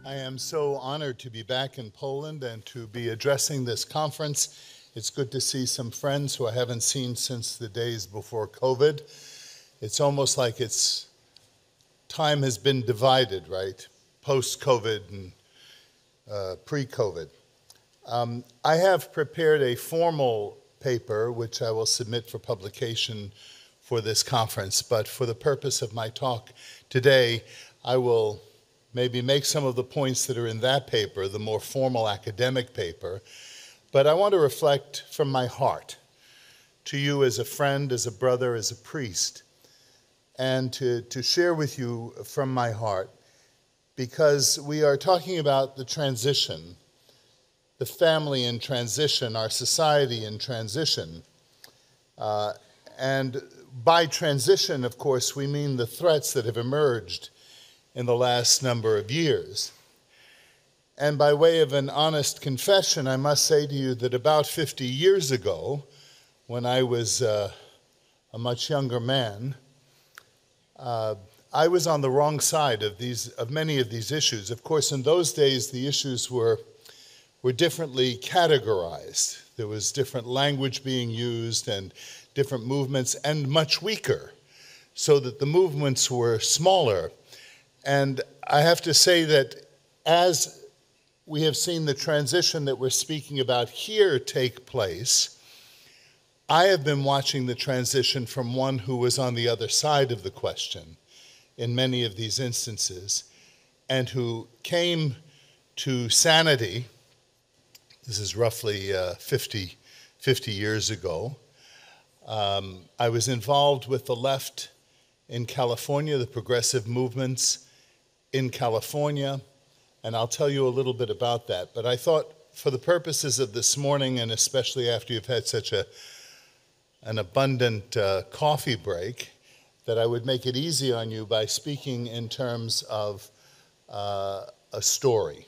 I am so honored to be back in Poland and to be addressing this conference. It's good to see some friends who I haven't seen since the days before COVID. It's almost like time has been divided, right? Post-COVID and pre-COVID. I have prepared a formal paper, which I will submit for publication for this conference, but for the purpose of my talk today, I will maybe make some of the points that are in that paper, the more formal academic paper, but I want to reflect from my heart to you as a friend, as a brother, as a priest, and to share with you from my heart, because we are talking about the transition, the family in transition, our society in transition. And by transition, of course, we mean the threats that have emerged in the last number of years. And by way of an honest confession, I must say to you that about 50 years ago, when I was a much younger man, I was on the wrong side of many of these issues. Of course, in those days, the issues were differently categorized. There was different language being used and different movements, and much weaker, so that the movements were smaller. And I have to say that as we have seen the transition that we're speaking about here take place, I have been watching the transition from one who was on the other side of the question in many of these instances, and who came to sanity. This is roughly 50 years ago. I was involved with the left in California, the progressive movements in California, and I'll tell you a little bit about that. But I thought, for the purposes of this morning, and especially after you've had such an abundant coffee break, that I would make it easy on you by speaking in terms of a story.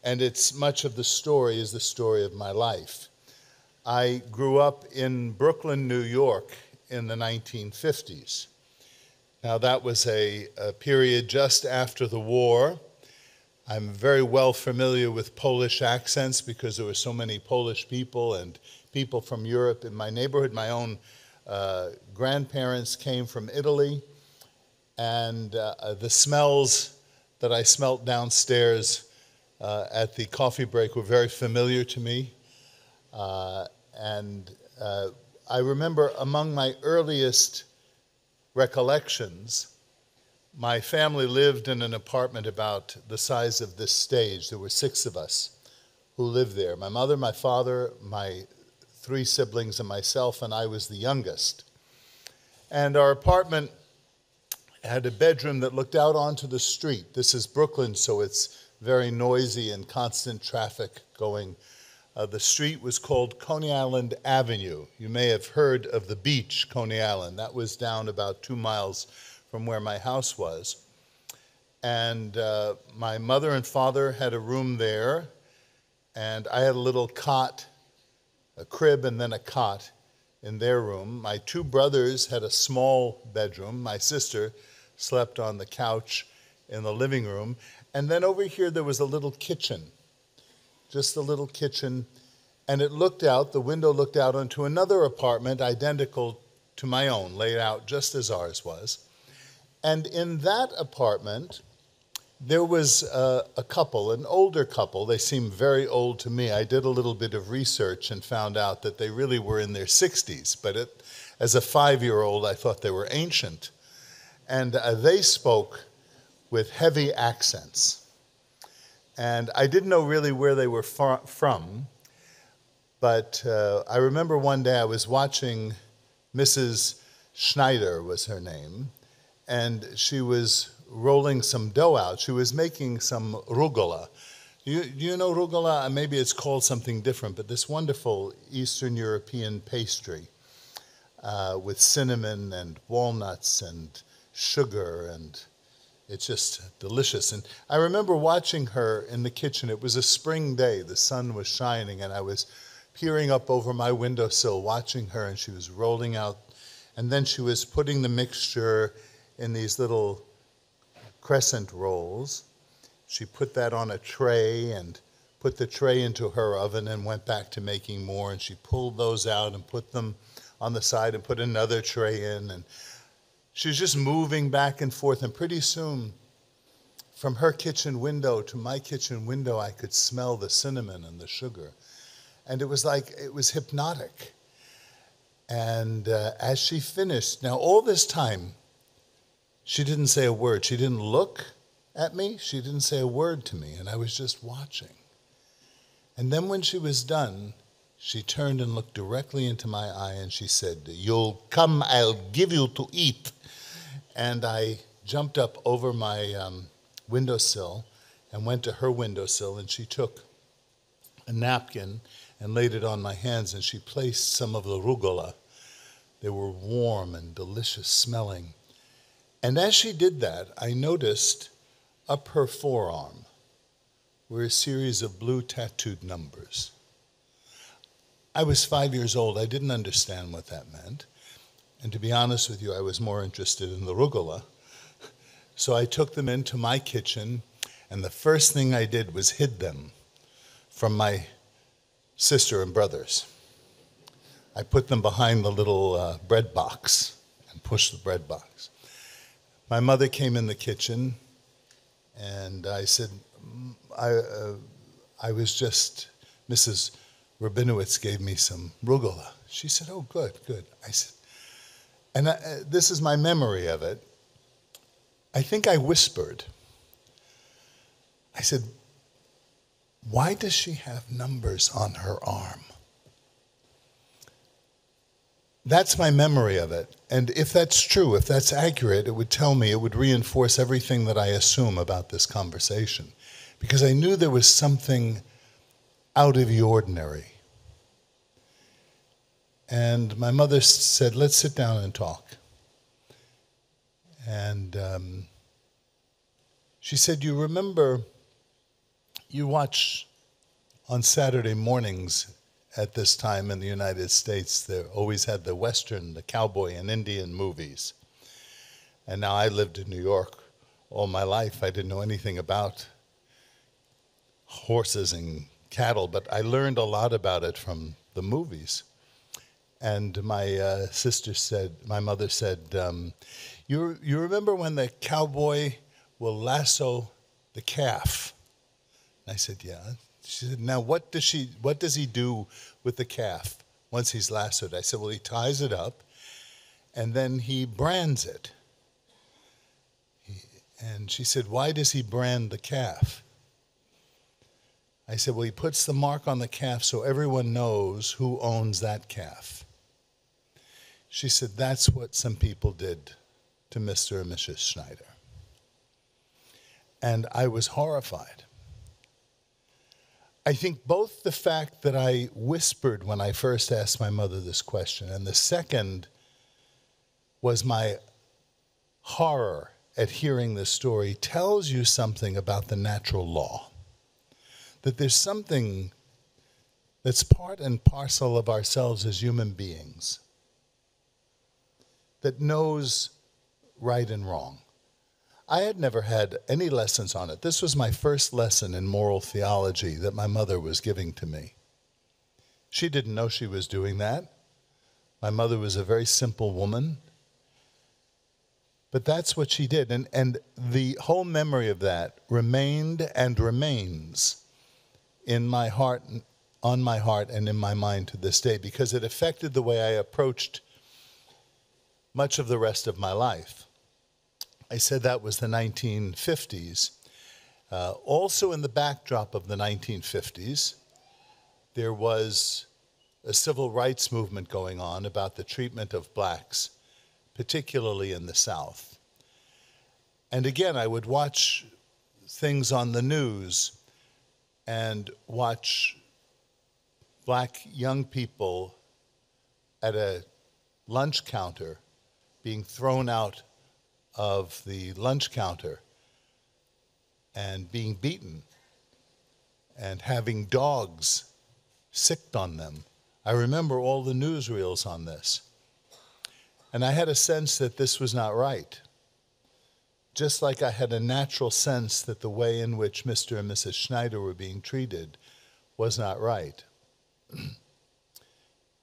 And much of the story is the story of my life. I grew up in Brooklyn, New York in the 1950s. Now, that was a period just after the war. I'm very well familiar with Polish accents because there were so many Polish people and people from Europe in my neighborhood. My own grandparents came from Italy, and the smells that I smelt downstairs at the coffee break were very familiar to me. And I remember among my earliest recollections, my family lived in an apartment about the size of this stage. There were 6 of us who lived there. My mother, my father, my 3 siblings, and myself, and I was the youngest. And our apartment had a bedroom that looked out onto the street. This is Brooklyn, so it's very noisy and constant traffic going. The street was called Coney Island Avenue. You may have heard of the beach, Coney Island. That was down about 2 miles from where my house was. And my mother and father had a room there, and I had a little cot, a crib and then a cot in their room. My 2 brothers had a small bedroom. My sister slept on the couch in the living room. And then over here there was a little kitchen. Just a little kitchen, and the window looked out onto another apartment identical to my own, laid out just as ours was. And in that apartment, there was a couple, an older couple. They seemed very old to me. I did a little bit of research and found out that they really were in their 60s, but as a 5-year-old, I thought they were ancient. And they spoke with heavy accents. And I didn't know really where they were from, but I remember one day I was watching Mrs. Schneider was her name, and she was rolling some dough out. She was making some rucola. Do you know rucola? Maybe it's called something different, but this wonderful Eastern European pastry with cinnamon and walnuts and sugar, and it's just delicious. And I remember watching her in the kitchen. It was a spring day. The sun was shining, and I was peering up over my windowsill watching her, and she was rolling out. And then she was putting the mixture in these little crescent rolls. she put that on a tray and put the tray into her oven and went back to making more, and she pulled those out and put them on the side and put another tray in, and she was just moving back and forth, and pretty soon, from her kitchen window to my kitchen window, I could smell the cinnamon and the sugar. And it was like, it was hypnotic. And as she finished, now all this time, she didn't say a word. She didn't look at me. She didn't say a word to me, and I was just watching. And then when she was done, she turned and looked directly into my eye, and she said, "You'll come, I'll give you to eat." And I jumped up over my windowsill and went to her windowsill, and she took a napkin and laid it on my hands, and she placed some of the rucola. They were warm and delicious smelling. And as she did that, I noticed up her forearm were a series of blue tattooed numbers. I was 5 years old. I didn't understand what that meant. And to be honest with you, I was more interested in the rucola. So I took them into my kitchen, and the first thing I did was hid them from my sister and brothers. I put them behind the little bread box and pushed the bread box. My mother came in the kitchen, and I said, I was just, Mrs. Rabinowitz gave me some rucola. She said, "Oh, good, good." I said, and this is my memory of it. I think I whispered. I said, "Why does she have numbers on her arm?" That's my memory of it. And if that's true, if that's accurate, it would tell me, it would reinforce everything that I assume about this conversation. Because I knew there was something out of the ordinary. And my mother said, "Let's sit down and talk." And she said, "You remember, you watch on Saturday mornings at this time in the United States, they always had the Western, the cowboy and Indian movies. And now I lived in New York all my life. I didn't know anything about horses and cattle, but I learned a lot about it from the movies. And my sister said, my mother said, you remember when the cowboy will lasso the calf?" And I said, "Yeah." She said, "Now what does he do with the calf once he's lassoed?" I said, "Well, he ties it up and then he brands it." And she said, "Why does he brand the calf?" I said, "Well, he puts the mark on the calf so everyone knows who owns that calf." She said, "That's what some people did to Mr. and Mrs. Schneider." And I was horrified. I think both the fact that I whispered when I first asked my mother this question, and the second was my horror at hearing this story, tells you something about the natural law. That there's something that's part and parcel of ourselves as human beings that knows right and wrong. I had never had any lessons on it. This was my first lesson in moral theology that my mother was giving to me. She didn't know she was doing that. My mother was a very simple woman. But that's what she did. And the whole memory of that remained and remains in my heart, on my heart and in my mind to this day, because it affected the way I approached much of the rest of my life. I said that was the 1950s. Also in the backdrop of the 1950s, there was a civil rights movement going on about the treatment of blacks, particularly in the South. And again, I would watch things on the news and watch black young people at a lunch counter being thrown out of the lunch counter and being beaten and having dogs sicked on them. I remember all the newsreels on this. And I had a sense that this was not right. just like I had a natural sense that the way in which Mr. and Mrs. Schneider were being treated was not right.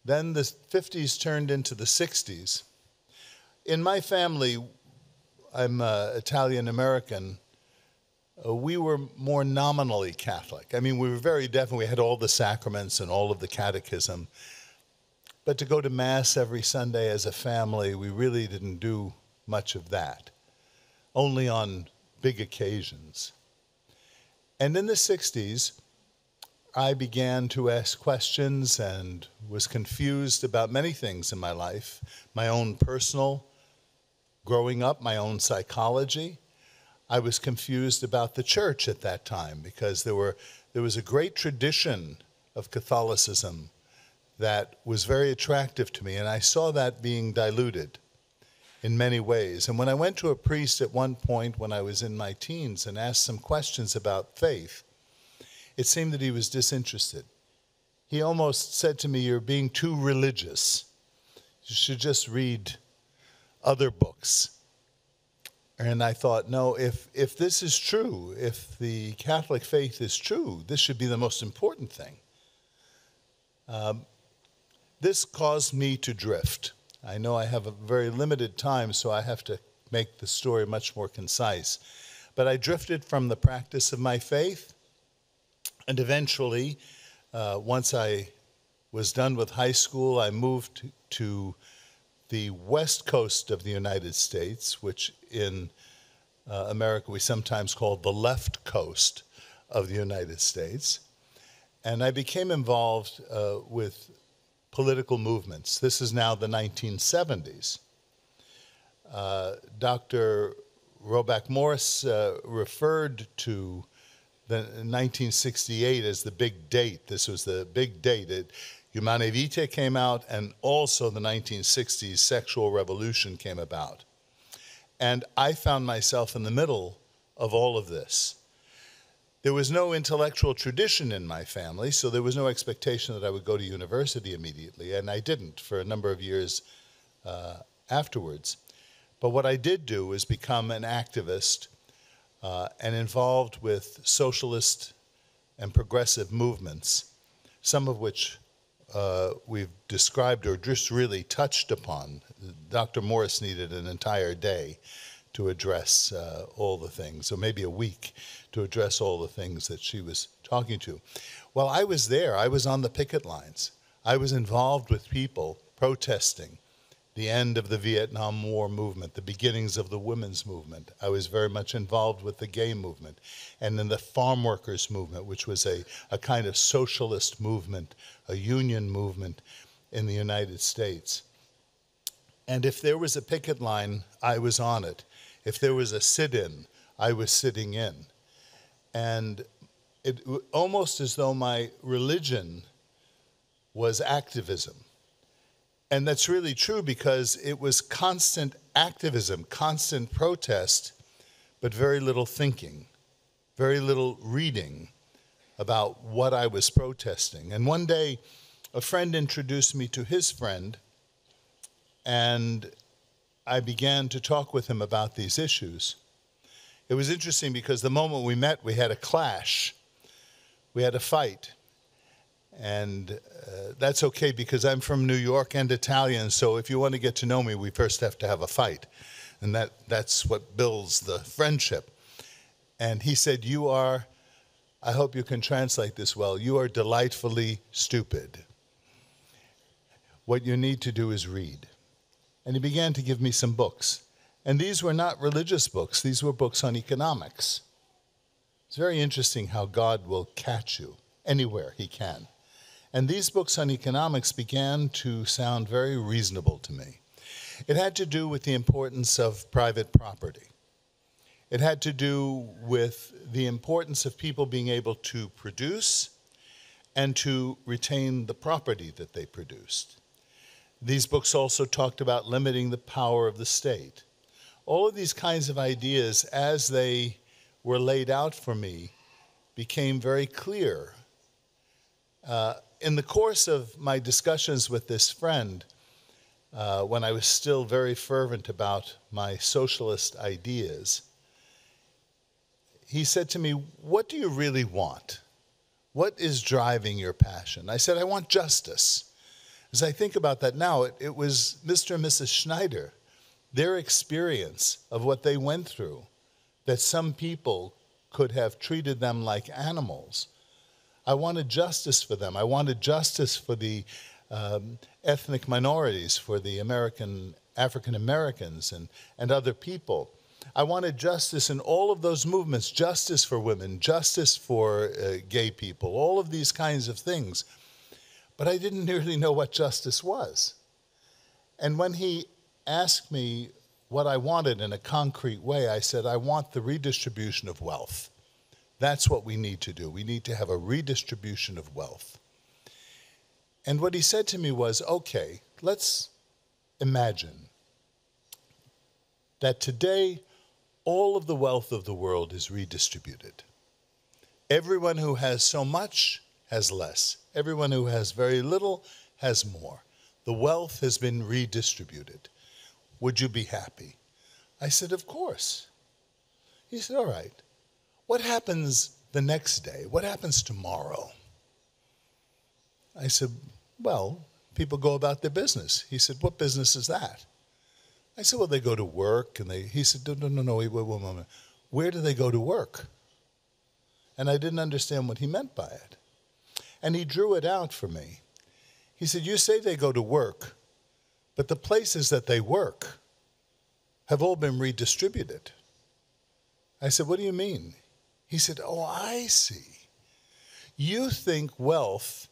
Then the 50s turned into the 60s. In my family, I'm Italian-American, we were more nominally Catholic. I mean, we were very definite. We had all the sacraments and all of the catechism. But to go to Mass every Sunday as a family, we really didn't do much of that, only on big occasions. And in the 60s, I began to ask questions and was confused about many things in my life, my own personal growing up, my own psychology. I was confused about the church at that time because there was a great tradition of Catholicism that was very attractive to me, and I saw that being diluted in many ways. And when I went to a priest at one point when I was in my teens and asked some questions about faith, it seemed that he was disinterested. He almost said to me, "You're being too religious. You should just read other books." And I thought, no, if this is true, if the Catholic faith is true, this should be the most important thing. This caused me to drift. I know I have a very limited time, so I have to make the story much more concise. But I drifted from the practice of my faith, and eventually, once I was done with high school, I moved to the west coast of the United States, which in America we sometimes call the left coast of the United States. And I became involved with political movements. This is now the 1970s. Dr. Robeck Morris referred to the 1968 as the big date. This was the big date. Humane Vitae came out, and also the 1960s sexual revolution came about. And I found myself in the middle of all of this. There was no intellectual tradition in my family, so there was no expectation that I would go to university immediately, and I didn't for a number of years afterwards. But what I did do was become an activist and involved with socialist and progressive movements, some of which we've described or just really touched upon. Dr. Morris needed an entire day to address all the things, or maybe a week to address all the things that she was talking to. Well, I was there. I was on the picket lines. I was involved with people protesting the end of the Vietnam War movement, the beginnings of the women's movement. I was very much involved with the gay movement and in the farm workers movement, which was a kind of socialist movement, a union movement in the United States. And if there was a picket line, I was on it. If there was a sit-in, I was sitting in. And it almost as though my religion was activism. And that's really true because it was constant activism, constant protest, but very little thinking, very little reading about what I was protesting. And one day, a friend introduced me to his friend, and I began to talk with him about these issues. It was interesting because the moment we met, we had a clash. We had a fight. And that's okay because I'm from New York and Italian, so if you want to get to know me, we first have to have a fight. And that's what builds the friendship. And he said, "You are, I hope you can translate this well, you are delightfully stupid. What you need to do is read." And he began to give me some books. And these were not religious books. These were books on economics. It's very interesting how God will catch you anywhere he can. And these books on economics began to sound very reasonable to me. It had to do with the importance of private property. It had to do with the importance of people being able to produce and to retain the property that they produced. These books also talked about limiting the power of the state. All of these kinds of ideas, as they were laid out for me, became very clear. In the course of my discussions with this friend, when I was still very fervent about my socialist ideas, he said to me, "What do you really want? What is driving your passion?" I said, "I want justice." As I think about that now, it was Mr. and Mrs. Schneider, their experience of what they went through, that some people could have treated them like animals. I wanted justice for them. I wanted justice for the ethnic minorities, for the African Americans and other people. I wanted justice in all of those movements, justice for women, justice for gay people, all of these kinds of things. But I didn't really know what justice was. And when he asked me what I wanted in a concrete way, I said, I want the redistribution of wealth. That's what we need to do. We need to have a redistribution of wealth. And what he said to me was, okay, let's imagine that today all of the wealth of the world is redistributed. Everyone who has so much has less. Everyone who has very little has more. The wealth has been redistributed. Would you be happy? I said, of course. He said, all right. What happens the next day? What happens tomorrow? I said, well, people go about their business. He said, what business is that? I said, well, they go to work. And he said, no, wait, wait. Where do they go to work? And I didn't understand what he meant by it. And he drew it out for me. He said, you say they go to work, but the places that they work have all been redistributed. I said, what do you mean? He said, oh, I see. You think wealth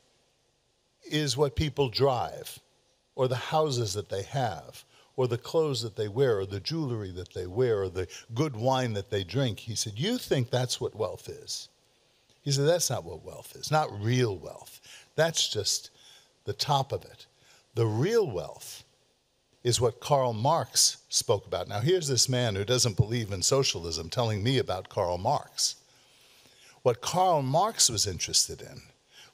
is what people drive, or the houses that they have, or the clothes that they wear, or the jewelry that they wear, or the good wine that they drink. He said, you think that's what wealth is. He said, that's not what wealth is, not real wealth. That's just the top of it. The real wealth is what Karl Marx spoke about. Now, here's this man who doesn't believe in socialism telling me about Karl Marx. What Karl Marx was interested in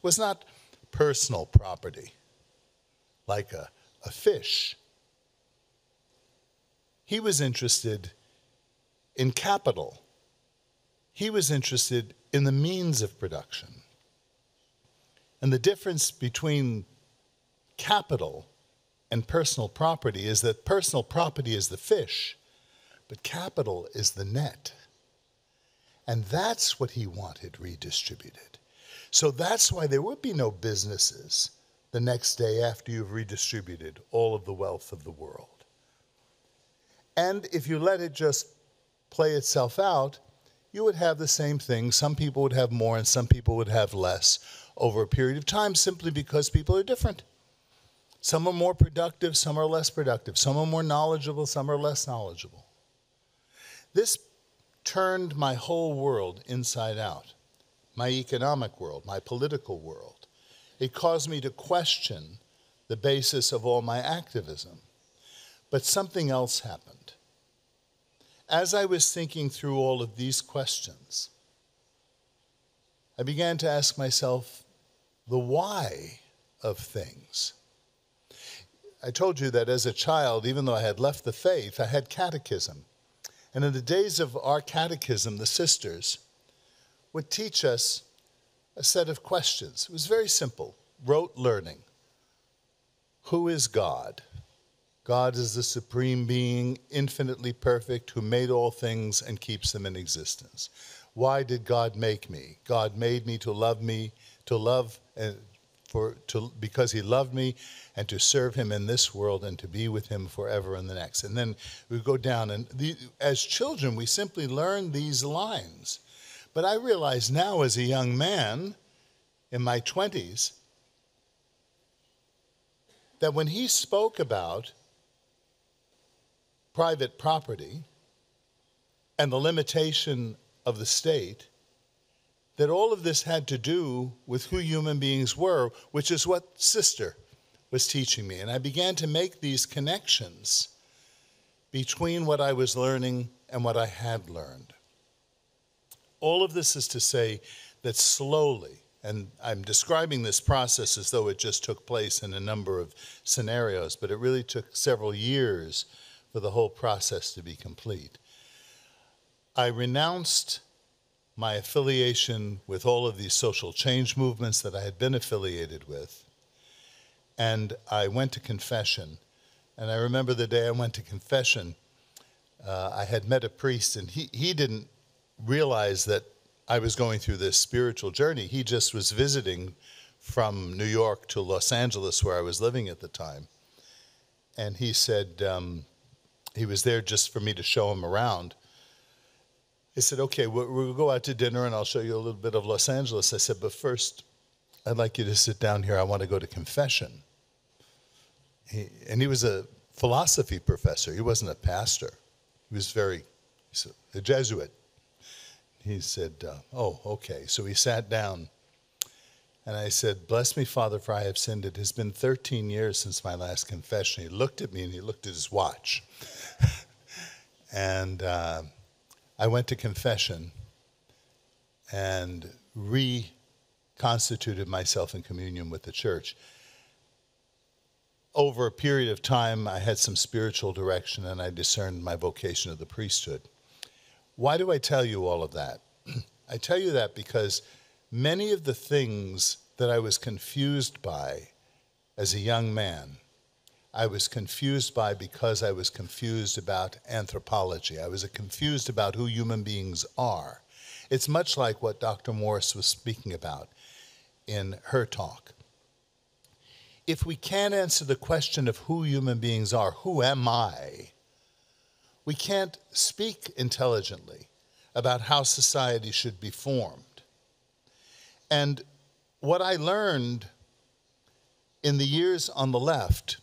was not personal property, like a fish. He was interested in capital. He was interested in the means of production. And the difference between capital and personal property is that personal property is the fish, but capital is the net. And that's what he wanted redistributed. So that's why there would be no businesses the next day after you've redistributed all of the wealth of the world. And if you let it just play itself out, you would have the same thing. Some people would have more and some people would have less over a period of time, simply because people are different. Some are more productive, some are less productive. Some are more knowledgeable, some are less knowledgeable. This turned my whole world inside out, my economic world, my political world. It caused me to question the basis of all my activism. But something else happened. As I was thinking through all of these questions, I began to ask myself the why of things. I told you that as a child, even though I had left the faith, I had catechism. And in the days of our catechism, the sisters would teach us a set of questions. It was very simple, rote learning. Who is God? God is the supreme being, infinitely perfect, who made all things and keeps them in existence. Why did God make me? God made me, because he loved me, and to serve him in this world and to be with him forever in the next. And then we go down, and as children, we simply learn these lines. But I realize now as a young man in my 20s that when he spoke about private property and the limitation of the state, that all of this had to do with who human beings were, which is what Sister was teaching me. And I began to make these connections between what I was learning and what I had learned. All of this is to say that slowly, and I'm describing this process as though it just took place in a number of scenarios, but it really took several years for the whole process to be complete. I renounced my affiliation with all of these social change movements that I had been affiliated with. And I went to confession. And I remember the day I went to confession, I had met a priest, and he didn't realize that I was going through this spiritual journey. He just was visiting from New York to Los Angeles, where I was living at the time. And he said, he was there just for me to show him around. He said, okay, we'll go out to dinner and I'll show you a little bit of Los Angeles. I said, but first, I'd like you to sit down here. I want to go to confession. He was a philosophy professor. He wasn't a pastor. He was he's a Jesuit. He said, oh, okay. So he sat down, and I said, bless me, Father, for I have sinned. It has been 13 years since my last confession. He looked at me, and he looked at his watch. And I went to confession and reconstituted myself in communion with the church. Over a period of time, I had some spiritual direction, and I discerned my vocation of the priesthood. Why do I tell you all of that? I tell you that because many of the things that I was confused by as a young man, I was confused by because I was confused about anthropology. I was confused about who human beings are. It's much like what Dr. Morris was speaking about in her talk. If we can't answer the question of who human beings are, who am I, we can't speak intelligently about how society should be formed. And what I learned in the years on the left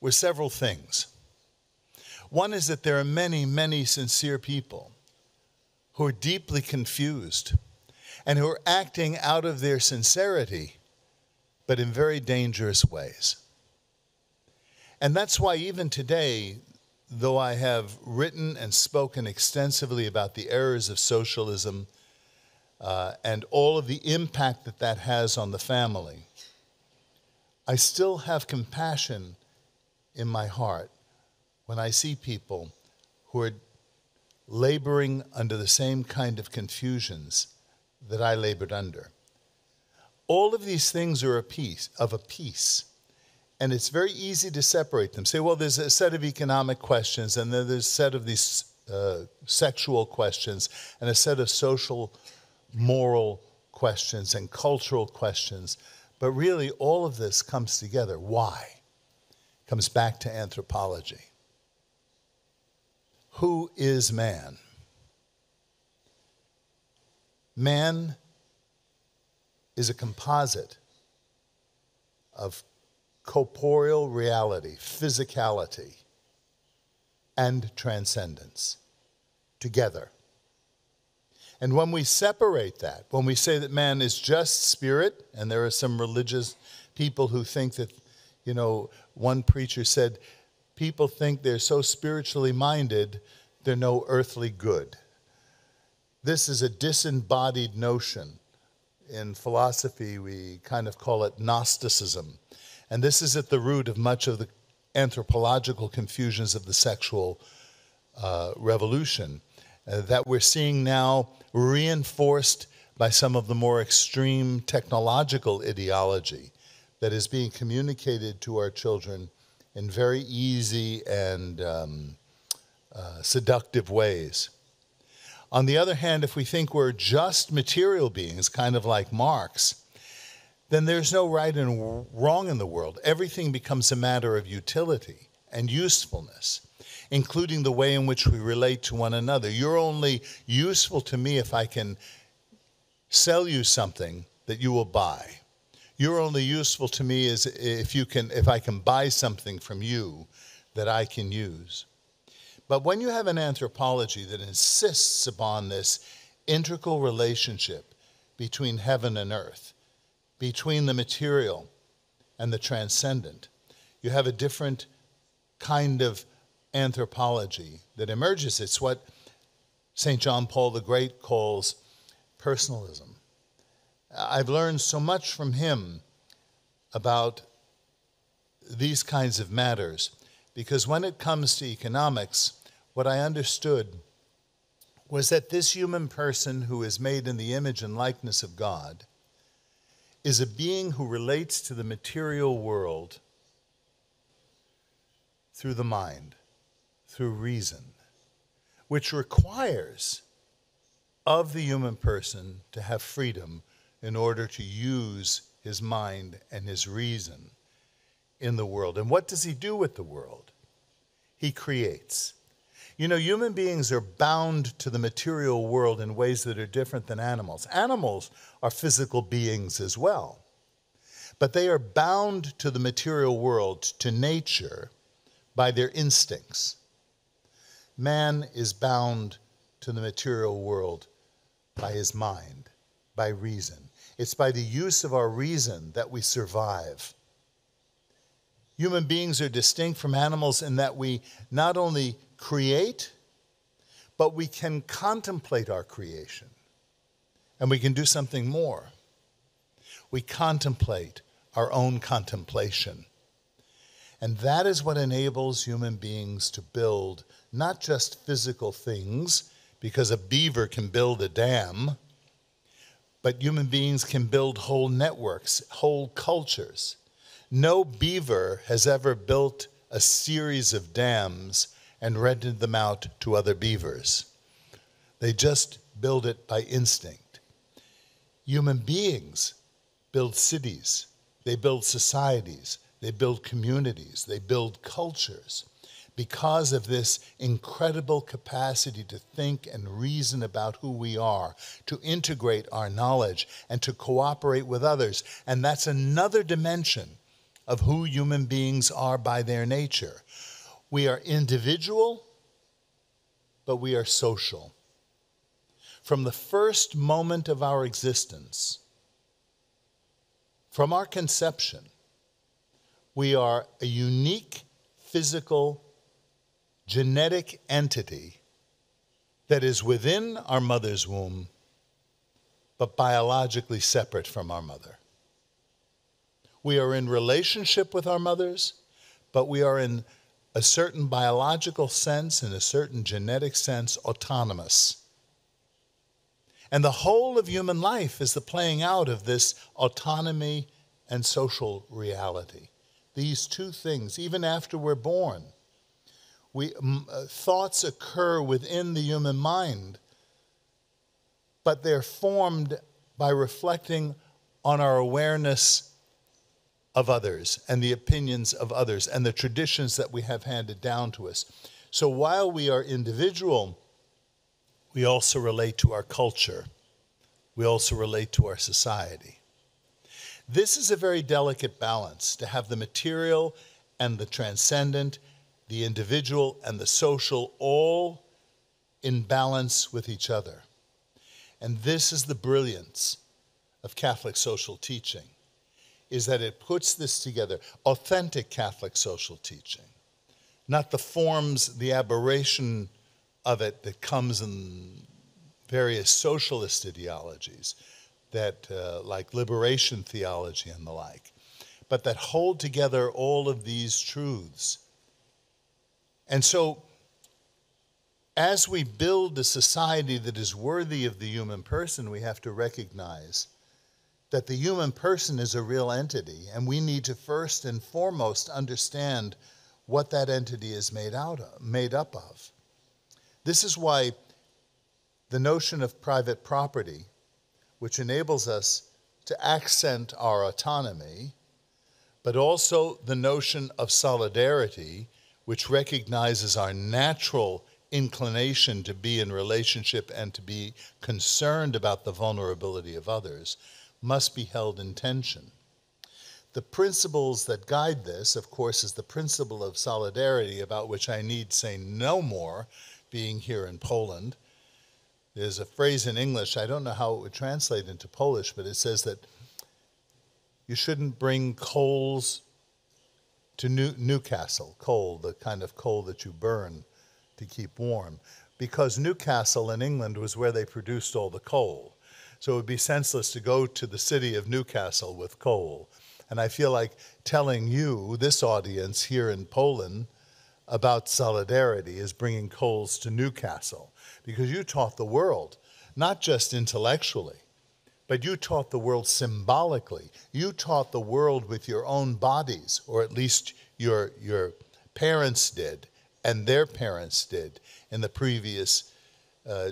were several things. One is that there are many, many sincere people who are deeply confused and who are acting out of their sincerity, but in very dangerous ways. And that's why even today, though I have written and spoken extensively about the errors of socialism and all of the impact that that has on the family, I still have compassion in my heart when I see people who are laboring under the same kind of confusions that I labored under. All of these things are of a piece. And it's very easy to separate them. Say, well, there's a set of economic questions, and then there's a set of these sexual questions, and a set of social, moral questions, and cultural questions. But really, all of this comes together. Why? It comes back to anthropology. Who is man? Man is a composite of corporeal reality, physicality, and transcendence together. And when we separate that, when we say that man is just spirit, and there are some religious people who think that, one preacher said, people think they're so spiritually minded, they're no earthly good. This is a disembodied notion. In philosophy, we kind of call it Gnosticism. And this is at the root of much of the anthropological confusions of the sexual revolution that we're seeing now reinforced by some of the more extreme technological ideology that is being communicated to our children in very easy and seductive ways. On the other hand, if we think we're just material beings, kind of like Marx, then there's no right and wrong in the world. Everything becomes a matter of utility and usefulness, including the way in which we relate to one another. You're only useful to me if I can sell you something that you will buy. You're only useful to me as if I can buy something from you that I can use. But when you have an anthropology that insists upon this integral relationship between heaven and earth, between the material and the transcendent, you have a different kind of anthropology that emerges. It's what St. John Paul the Great calls personalism. I've learned so much from him about these kinds of matters because when it comes to economics, what I understood was that this human person who is made in the image and likeness of God is a being who relates to the material world through the mind, through reason, which requires of the human person to have freedom in order to use his mind and his reason in the world. And what does he do with the world? He creates. You know, human beings are bound to the material world in ways that are different than animals. Animals are physical beings as well, but they are bound to the material world, to nature, by their instincts. Man is bound to the material world by his mind, by reason. It's by the use of our reason that we survive. Human beings are distinct from animals in that we not only create, but we can contemplate our creation. And we can do something more. We contemplate our own contemplation. And that is what enables human beings to build not just physical things, because a beaver can build a dam, but human beings can build whole networks, whole cultures. No beaver has ever built a series of dams and rented them out to other beavers. They just build it by instinct. Human beings build cities, they build societies, they build communities, they build cultures because of this incredible capacity to think and reason about who we are, to integrate our knowledge, and to cooperate with others. And that's another dimension of who human beings are by their nature. We are individual, but we are social. From the first moment of our existence, from our conception, we are a unique physical genetic entity that is within our mother's womb, but biologically separate from our mother. We are in relationship with our mothers, but we are in a certain biological sense, in a certain genetic sense, autonomous. And the whole of human life is the playing out of this autonomy and social reality. These two things, even after we're born, thoughts occur within the human mind, but they're formed by reflecting on our awareness of others and the opinions of others and the traditions that we have handed down to us. So while we are individual, we also relate to our culture. We also relate to our society. This is a very delicate balance, to have the material and the transcendent, the individual and the social, all in balance with each other. And this is the brilliance of Catholic social teaching, is that it puts this together, authentic Catholic social teaching, not the forms, the aberration of it that comes in various socialist ideologies, that like liberation theology and the like, but that hold together all of these truths. And so, as we build a society that is worthy of the human person, we have to recognize that the human person is a real entity, and we need to first and foremost understand what that entity is made up of. This is why the notion of private property, which enables us to accent our autonomy, but also the notion of solidarity, which recognizes our natural inclination to be in relationship and to be concerned about the vulnerability of others, must be held in tension. The principles that guide this, of course, is the principle of solidarity, about which I need say no more, being here in Poland. There's a phrase in English, I don't know how it would translate into Polish, but it says that you shouldn't bring coals to Newcastle, coal, the kind of coal that you burn to keep warm, because Newcastle in England was where they produced all the coal. So it would be senseless to go to the city of Newcastle with coal. And I feel like telling you, this audience here in Poland, about solidarity is bringing coals to Newcastle, because you taught the world, not just intellectually, but you taught the world symbolically. You taught the world with your own bodies, or at least your parents did, and their parents did in the previous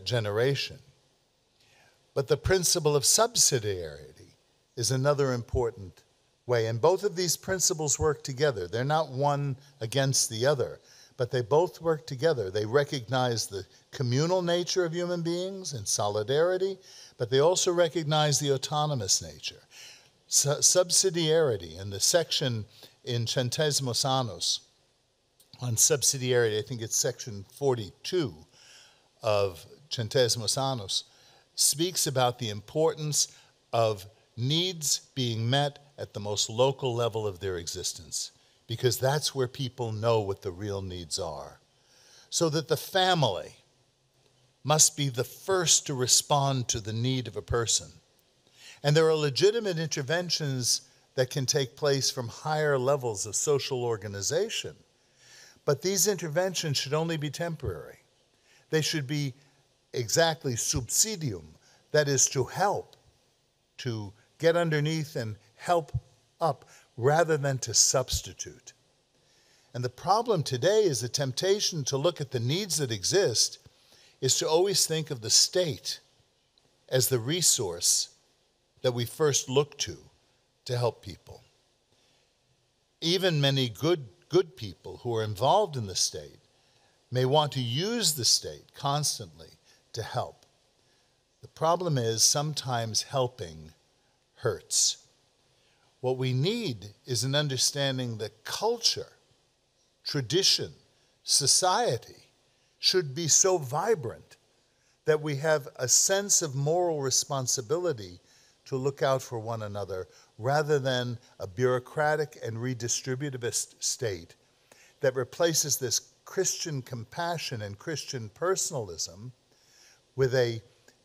generation. But the principle of subsidiarity is another important way, and both of these principles work together. They're not one against the other, but they both work together. They recognize the communal nature of human beings and solidarity, but they also recognize the autonomous nature. Subsidiarity, in the section in Centésimos Annus on subsidiarity, I think it's section 42 of Centésimos Annus, speaks about the importance of needs being met at the most local level of their existence, because that's where people know what the real needs are. So that the family must be the first to respond to the need of a person. And there are legitimate interventions that can take place from higher levels of social organization. But these interventions should only be temporary. They should be exactly subsidium, that is to help, to get underneath and help up, rather than to substitute. And the problem today is the temptation to look at the needs that exist is to always think of the state as the resource that we first look to help people. Even many good people who are involved in the state may want to use the state constantly to help. The problem is sometimes helping hurts. What we need is an understanding that culture, tradition, society should be so vibrant that we have a sense of moral responsibility to look out for one another, rather than a bureaucratic and redistributivist state that replaces this Christian compassion and Christian personalism with a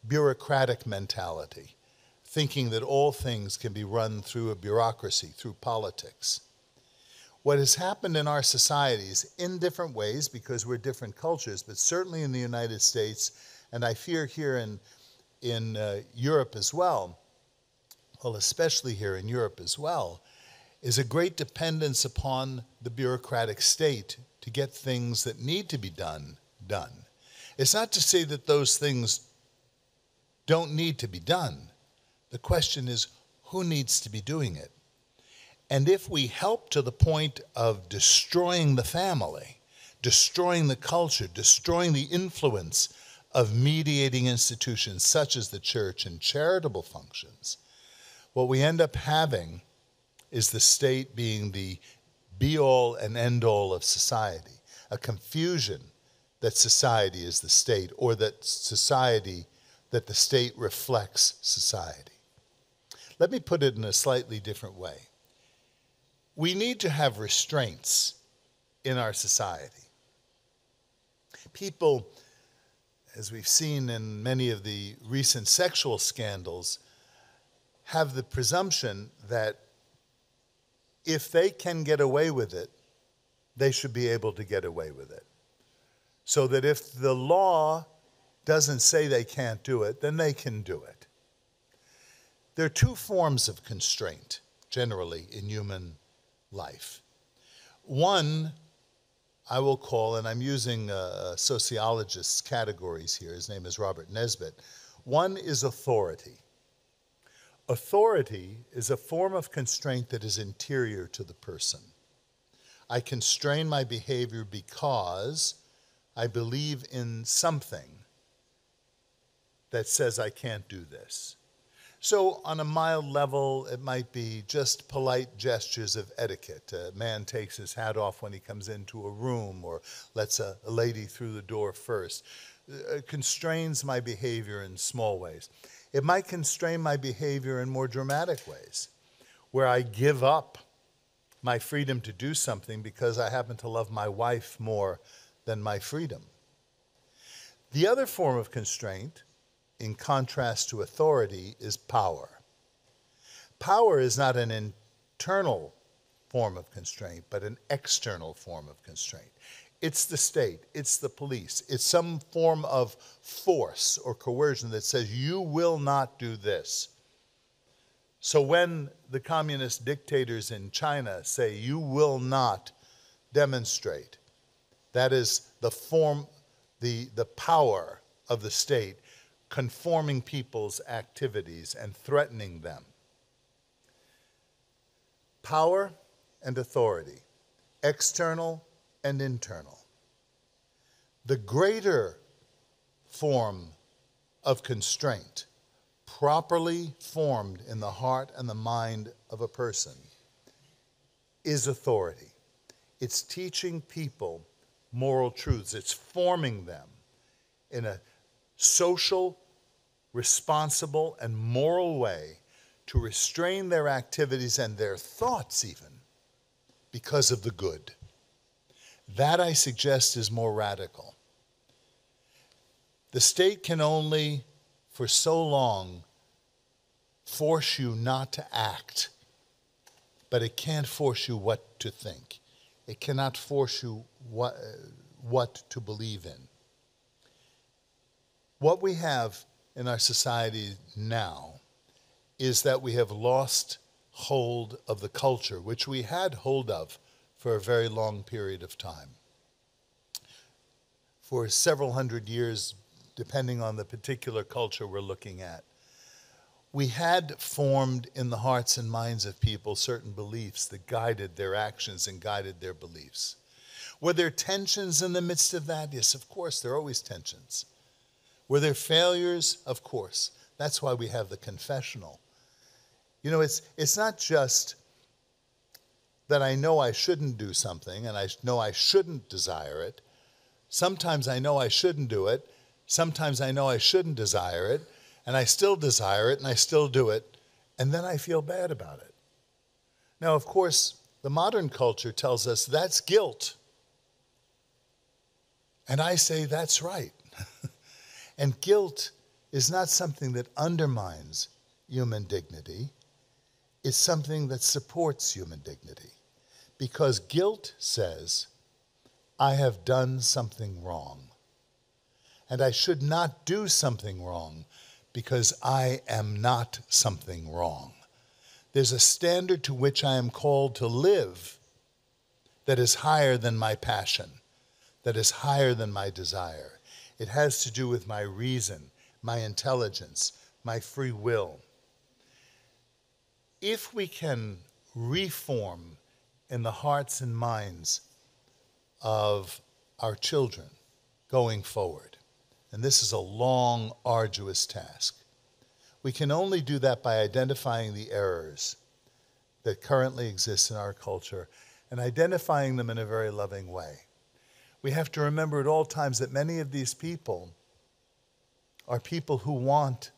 bureaucratic mentality, thinking that all things can be run through a bureaucracy, through politics. What has happened in our societies, in different ways because we're different cultures, but certainly in the United States, and I fear here in Europe as well, well, especially here in Europe as well, is a great dependence upon the bureaucratic state to get things that need to be done. It's not to say that those things don't need to be done. The question is, who needs to be doing it? And if we help to the point of destroying the family, destroying the culture, destroying the influence of mediating institutions such as the church and charitable functions, what we end up having is the state being the be-all and end-all of society, a confusion that society is the state, or that the state reflects society. Let me put it in a slightly different way. We need to have restraints in our society. People, as we've seen in many of the recent sexual scandals, have the presumption that if they can get away with it, they should be able to get away with it. So that if the law doesn't say they can't do it, then they can do it. There are two forms of constraint, generally, in human life. One, I will call, and I'm using a sociologist's categories here, his name is Robert Nesbitt. One is authority. Authority is a form of constraint that is interior to the person. I constrain my behavior because I believe in something that says I can't do this. So on a mild level, it might be just polite gestures of etiquette. A man takes his hat off when he comes into a room, or lets a lady through the door first. It constrains my behavior in small ways. It might constrain my behavior in more dramatic ways, where I give up my freedom to do something because I happen to love my wife more than my freedom. The other form of constraint, in contrast to authority, is power. Power is not an internal form of constraint, but an external form of constraint. It's the state, it's the police, it's some form of force or coercion that says you will not do this. So when the communist dictators in China say you will not demonstrate, that is the form, the power of the state conforming people's activities and threatening them. Power and authority, external and internal. The greater form of constraint, properly formed in the heart and the mind of a person, is authority. It's teaching people moral truths. It's forming them in a social, responsible, and moral way to restrain their activities and their thoughts even because of the good. That, I suggest, is more radical. The state can only, for so long, force you not to act, but it can't force you what to think. It cannot force you what to believe in. What we have in our society now is that we have lost hold of the culture, which we had hold of for a very long period of time. For several hundred years, depending on the particular culture we're looking at, we had formed in the hearts and minds of people certain beliefs that guided their actions and guided their beliefs. Were there tensions in the midst of that? Yes, of course, there are always tensions. Were there failures? Of course. That's why we have the confessional. You know, it's not just that I know I shouldn't do something and I know I shouldn't desire it. Sometimes I know I shouldn't do it. Sometimes I know I shouldn't desire it, and I still desire it and I still do it, and then I feel bad about it. Now, of course, the modern culture tells us that's guilt. And I say that's right. And guilt is not something that undermines human dignity. It's something that supports human dignity. Because guilt says, I have done something wrong. And I should not do something wrong because I am not something wrong. There's a standard to which I am called to live that is higher than my passion, that is higher than my desire. It has to do with my reason, my intelligence, my free will. If we can reform in the hearts and minds of our children going forward, and this is a long, arduous task, we can only do that by identifying the errors that currently exist in our culture and identifying them in a very loving way. We have to remember at all times that many of these people are people who want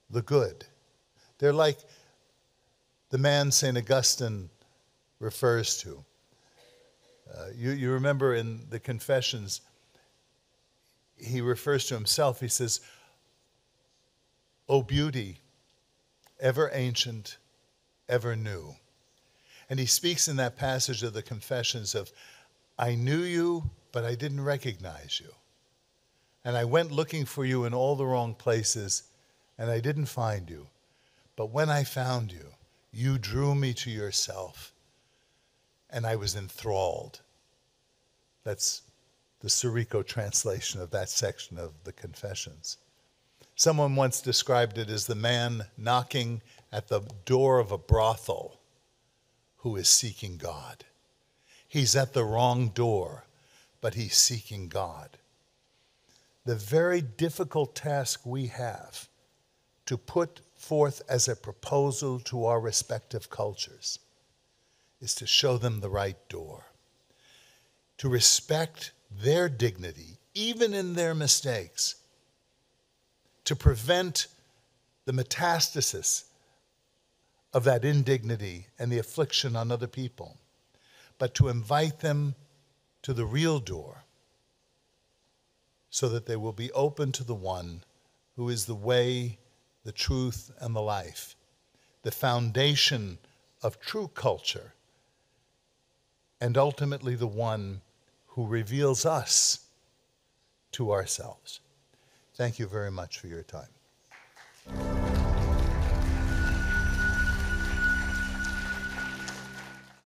the good. They're like the man St. Augustine refers to. You remember in the Confessions, he refers to himself, he says, O beauty, ever ancient, ever new. And he speaks in that passage of the Confessions of, I knew you, but I didn't recognize you. And I went looking for you in all the wrong places, and I didn't find you. But when I found you, you drew me to yourself, and I was enthralled. That's the Sirico translation of that section of the Confessions. Someone once described it as the man knocking at the door of a brothel who is seeking God. He's at the wrong door, but he's seeking God. The very difficult task we have to put forth as a proposal to our respective cultures is to show them the right door, to respect their dignity, even in their mistakes, to prevent the metastasis of that indignity and the affliction on other people, but to invite them to the real door so that they will be open to the one who is the way, the truth, and the life, the foundation of true culture, and ultimately the one who reveals us to ourselves. Thank you very much for your time.